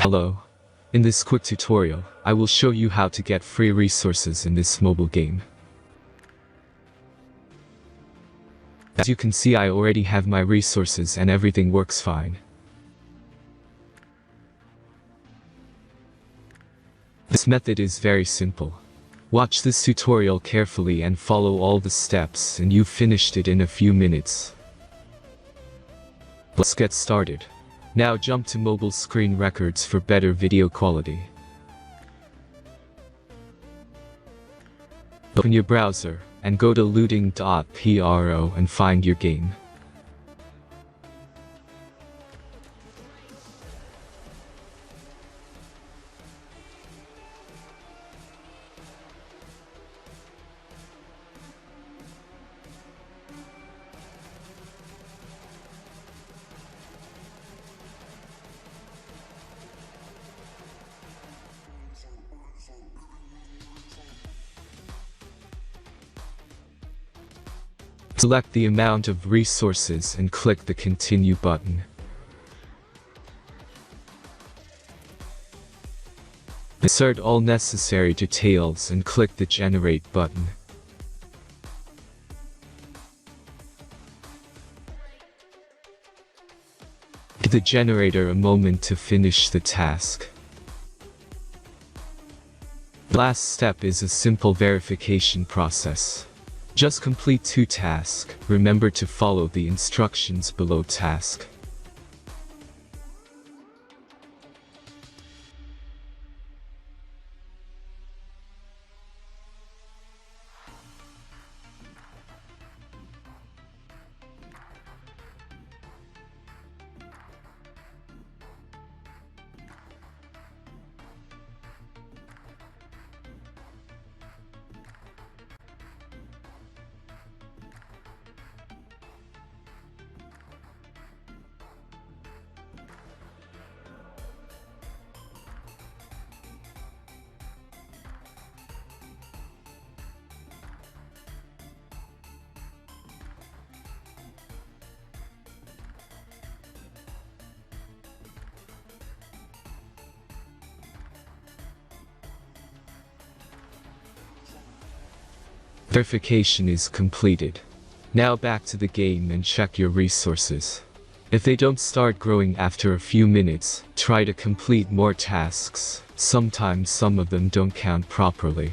Hello. In this quick tutorial, I will show you how to get free resources in this mobile game. As you can see, I already have my resources and everything works fine. This method is very simple. Watch this tutorial carefully and follow all the steps and you've finished it in a few minutes. Let's get started. Now jump to mobile screen records for better video quality. Open your browser and go to looting.pro and find your game. Select the amount of resources and click the Continue button. Insert all necessary details and click the Generate button. Give the generator a moment to finish the task. The last step is a simple verification process. Just complete 2 tasks. Remember to follow the instructions below task. Verification is completed. Now back to the game and check your resources. If they don't start growing after a few minutes, try to complete more tasks. Sometimes some of them don't count properly.